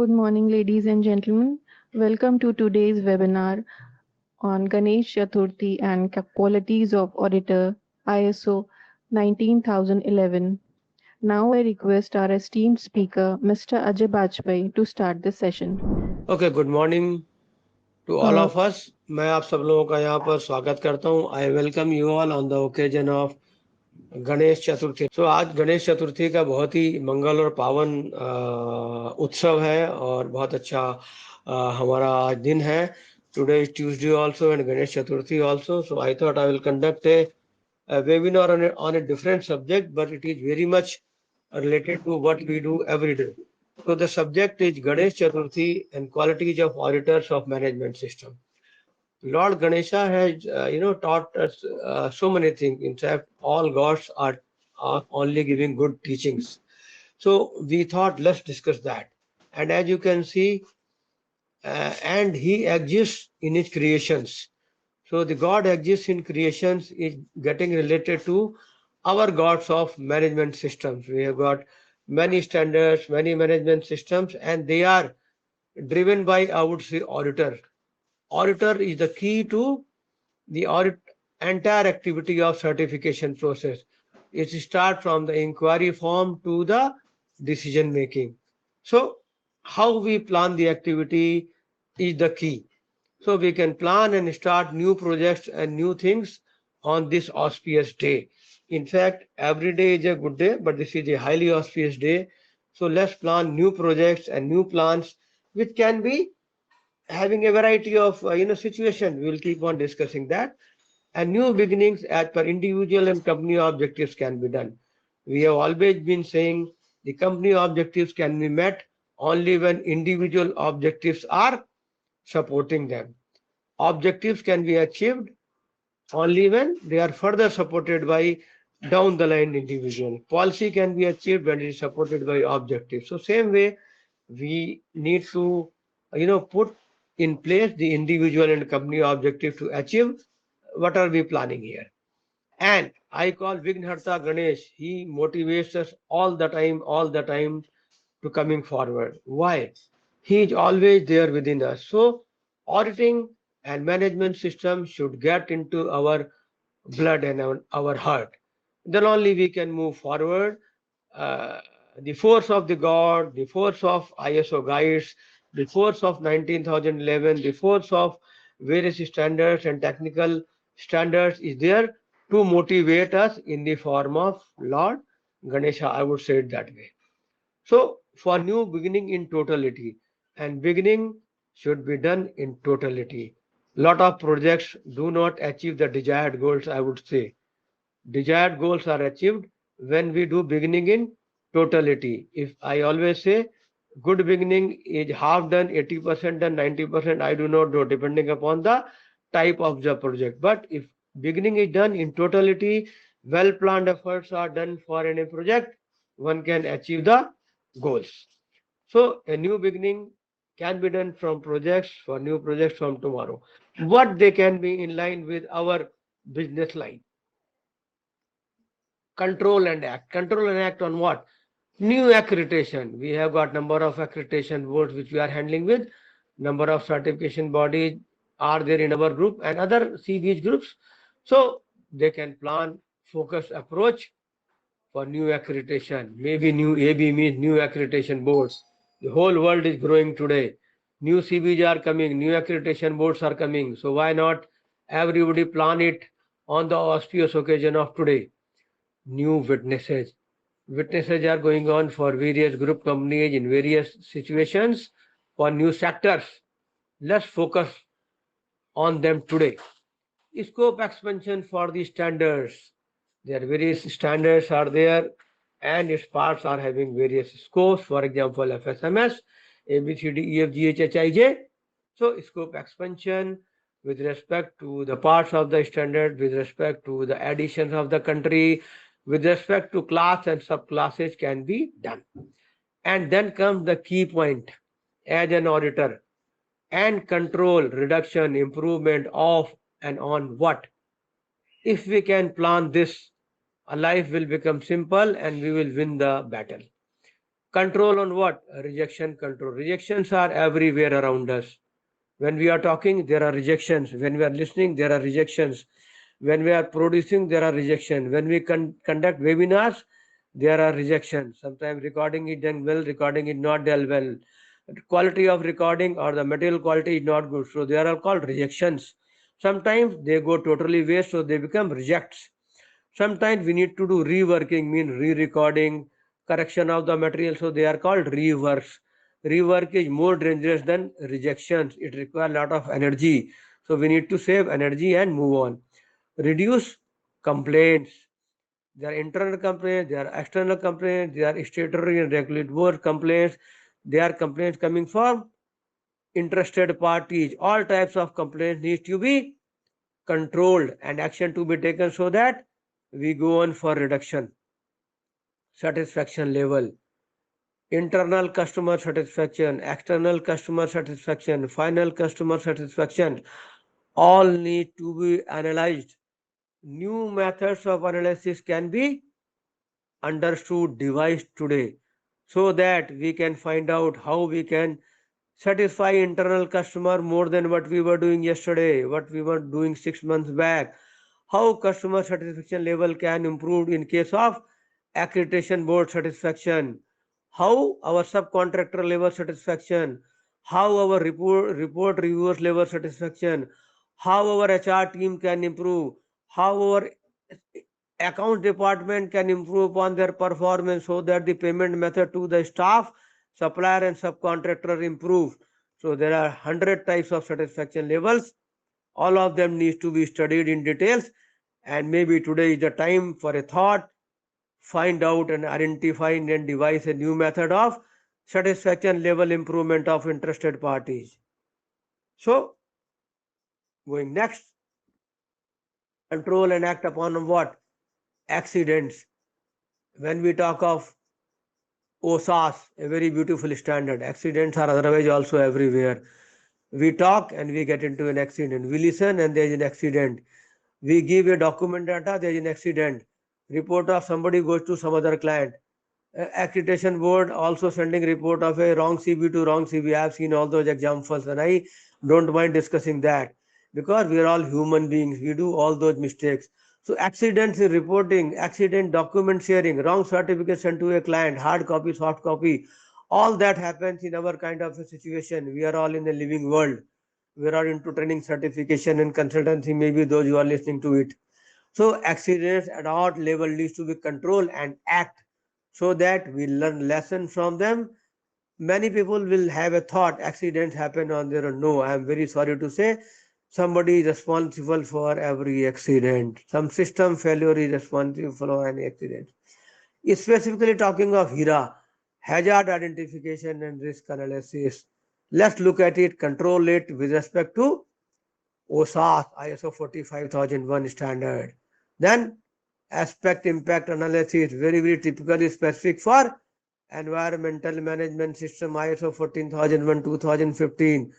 Good morning, ladies and gentlemen. Welcome to today's webinar on Ganesh Chaturthi and qualities of Auditor ISO 19011. Now I request our esteemed speaker, Mr. Ajay Bajpai, to start the session. Okay good morning to all Uh, of us. मैं आप सब लोगों का यहाँ पर स्वागत करता हूँ। I welcome you all on the occasion of Ganesh Chaturthi. आज गणेश चतुर्थी का बहुत ही मंगल और पावन उत्सव है और बहुत अच्छा हमारा आज दिन है। Today is Tuesday also and Ganesh Chaturthi also. So I thought I will conduct a webinar on a different subject, but it is very much related to what we do every day. So the subject is Ganesh Chaturthi and qualities of auditors of management system. Lord Ganesha has, taught us so many things. In fact, all gods are only giving good teachings. So we thought, let's discuss that. And as you can see, and he exists in his creations. So the God exists in creations is getting related to our gods of management systems. We have got many standards, many management systems, and they are driven by, I would say, auditor. Auditor is the key to the audit entire activity of certification process. It starts from the inquiry form to the decision making. So how we plan the activity is the key. So we can plan and start new projects and new things on this auspicious day. In fact, every day is a good day, but this is a highly auspicious day. So let's plan new projects and new plans, which can be having a variety of situation. We will keep on discussing that. And new beginnings as per individual and company objectives can be done. We have always been saying the company objectives can be met only when individual objectives are supporting them. Objectives can be achieved only when they are further supported by down the line individual. Policy can be achieved when it is supported by objectives. So same way, we need to put in place the individual and company objective to achieve what are we planning here. And I call Vighnarta Ganesh. He motivates us all the time to coming forward. Why? He is always there within us. So auditing and management system should get into our blood and our heart. Then only we can move forward. Uh, the force of the God, the force of ISO guides, the force of 19011, the force of various standards and technical standards is there to motivate us in the form of Lord Ganesha. I would say it that way. So for new beginning in totality, and beginning should be done in totality. Lot of projects do not achieve the desired goals, I would say. Desired goals are achieved when we do beginning in totality. If I always say good beginning is half done, 80% done, 90%, I do not know, depending upon the type of the project. But if beginning is done in totality, well planned efforts are done for any project, one can achieve the goals. So a new beginning can be done from projects for new projects from tomorrow. What they can be in line with our business line. Control and act. Control and act on what? New accreditation. We have got number of accreditation boards which we are handling with. Number of certification bodies are there in our group and other CBH groups. So they can plan focused approach for new accreditation. Maybe new AB means new accreditation boards. The whole world is growing today. New CBs are coming, new accreditation boards are coming. So why not everybody plan it on the auspicious occasion of today? New witnesses. Witnesses are going on for various group companies in various situations for new sectors. Let's focus on them today. Scope expansion for the standards. There are various standards are there and its parts are having various scopes. For example, FSMS, ABCD, EFGH, HIJ. So scope expansion with respect to the parts of the standard, with respect to the additions of the country, with respect to class and subclasses can be done. And then comes the key point as an auditor and control, reduction, improvement of and on what. If we can plan this, our life will become simple and we will win the battle. Control on what? Rejection control. Rejections are everywhere around us. When we are talking, there are rejections. When we are listening, there are rejections. When we are producing, there are rejections. When we conduct webinars, there are rejections. Sometimes recording is done well, recording is not done well. Quality of recording or the material quality is not good. So they are all called rejections. Sometimes they go totally waste, so they become rejects. Sometimes we need to do reworking, mean re-recording, correction of the material, so they are called reworks. Rework is more dangerous than rejections. It requires a lot of energy. So we need to save energy and move on. Reduce complaints. There are internal complaints, there are external complaints, there are statutory and regulatory complaints. There are complaints coming from interested parties. All types of complaints need to be controlled and action to be taken so that we go on for reduction. Satisfaction level, internal customer satisfaction, external customer satisfaction, final customer satisfaction, all need to be analyzed. New methods of analysis can be understood, devised today so that we can find out how we can satisfy internal customer more than what we were doing yesterday, what we were doing 6 months back, how customer satisfaction level can improve in case of accreditation board satisfaction, how our subcontractor level satisfaction, how our report reviewers level satisfaction, how our HR team can improve, how our account department can improve upon their performance so that the payment method to the staff, supplier and subcontractor improve. So there are 100 types of satisfaction levels. All of them needs to be studied in details, and maybe today is the time for a thought, find out and identify and devise a new method of satisfaction level improvement of interested parties. So going next, control and act upon what? Accidents. When we talk of OSAS, a very beautiful standard. Accidents are otherwise also everywhere. We talk and we get into an accident. We listen and there is an accident. We give a document data, there is an accident. Report of somebody goes to some other client. Accreditation board also sending report of a wrong CB to wrong CB. I have seen all those examples and I don't mind discussing that because we are all human beings. We do all those mistakes. So accidents in reporting, accident document sharing, wrong certificate sent to a client, hard copy, soft copy, all that happens in our kind of a situation. We are all in a living world. We are into training, certification and consultancy, maybe those who are listening to it. So accidents at all level needs to be controlled and act so that we learn lesson from them. Many people will have a thought accidents happen on their own. No, I am very sorry to say somebody is responsible for every accident. Some system failure is responsible for any accident. Specifically talking of HIRA, hazard identification and risk analysis. Let's look at it, control it with respect to OSAS ISO 45001 standard. Then aspect impact analysis, very, very typically specific for environmental management system ISO 14001 2015.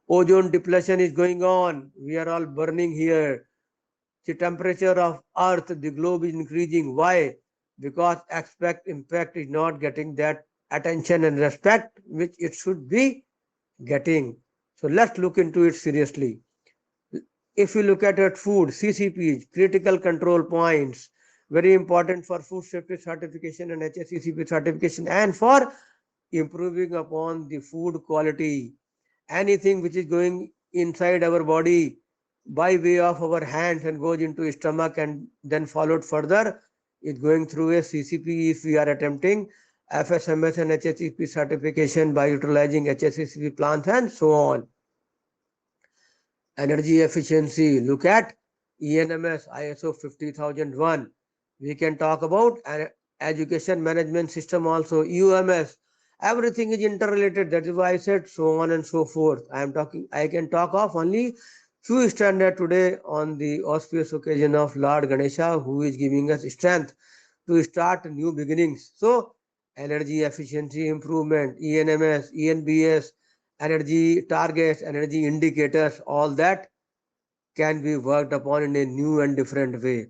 Ozone depletion is going on. We are all burning here. The temperature of earth, the globe is increasing. Why? Because aspect impact is not getting that attention and respect which it should be getting. So let's look into it seriously. If you look at it, food, CCPs, critical control points, very important for food safety certification and HACCP certification and for improving upon the food quality. Anything which is going inside our body by way of our hands and goes into stomach and then followed further is going through a CCP if we are attempting FSMS and HACCP certification by utilizing HACCP plants and so on. Energy efficiency, look at ENMS ISO 50001. We can talk about an education management system also, UMS. Everything is interrelated. That is why I said so on and so forth. I can talk of only few standard today on the auspicious occasion of Lord Ganesha, who is giving us strength to start new beginnings. So energy efficiency improvement, ENMS, ENBS, energy targets, energy indicators, all that can be worked upon in a new and different way.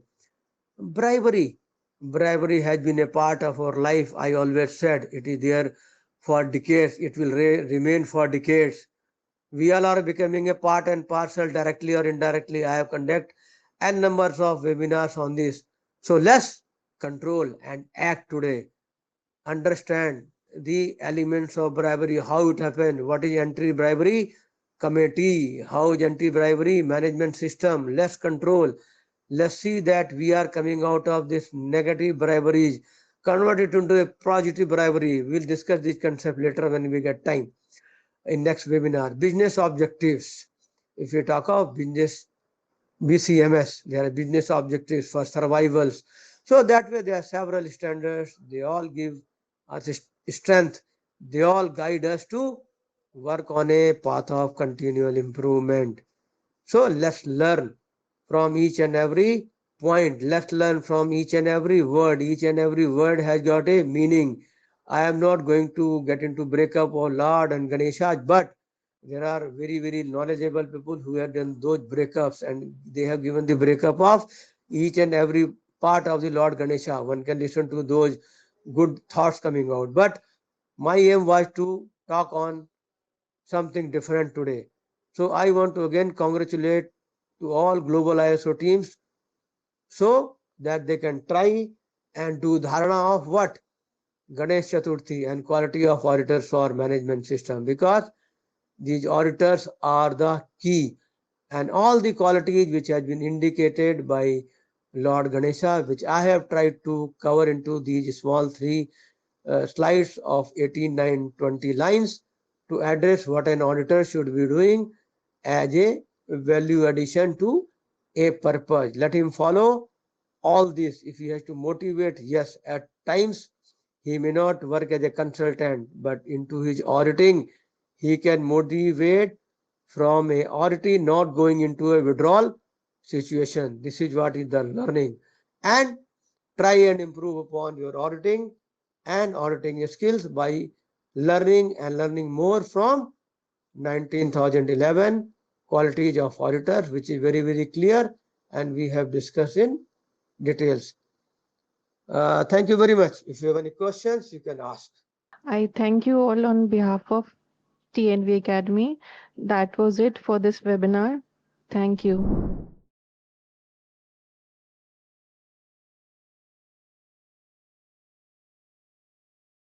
Bribery. Bribery has been a part of our life. I always said it is there for decades. It will remain for decades. We all are becoming a part and parcel directly or indirectly. I have conducted n numbers of webinars on this. So let's control and act today. Understand the elements of bribery, how it happened, what is anti-bribery committee, how is anti-bribery management system. Let's control. Let's see that we are coming out of this negative briberies, convert it into a positive bribery. We'll discuss this concept later when we get time in next webinar. Business objectives. If you talk of business BCMS, there are business objectives for survivals. So that way there are several standards. They all give us strength. They all guide us to work on a path of continual improvement. So let's learn from each and every point. Let's learn from each and every word. Each and every word has got a meaning. I am not going to get into breakup of Lord and Ganesha, but there are very, very knowledgeable people who have done those breakups and they have given the breakup of each and every part of the Lord Ganesha. One can listen to those good thoughts coming out. But my aim was to talk on something different today. So I want to again congratulate to all global ISO teams so that they can try and do dharana of what? Ganesh Chaturthi and quality of auditors for management system, because these auditors are the key, and all the qualities which has been indicated by Lord Ganesha, which I have tried to cover into these small three slides of 18, 9, 20 lines to address what an auditor should be doing as a value addition to a purpose. Let him follow all this. If he has to motivate, yes, at times he may not work as a consultant, but into his auditing, he can motivate from a auditing, not going into a withdrawal situation. This is what is the learning. And try and improve upon your auditing and auditing skills by learning more from 19,011 qualities of auditors, which is very, very clear and we have discussed in details. Thank you very much. If you have any questions, you can ask. I thank you all on behalf of TNV Academy. That was it for this webinar. Thank you.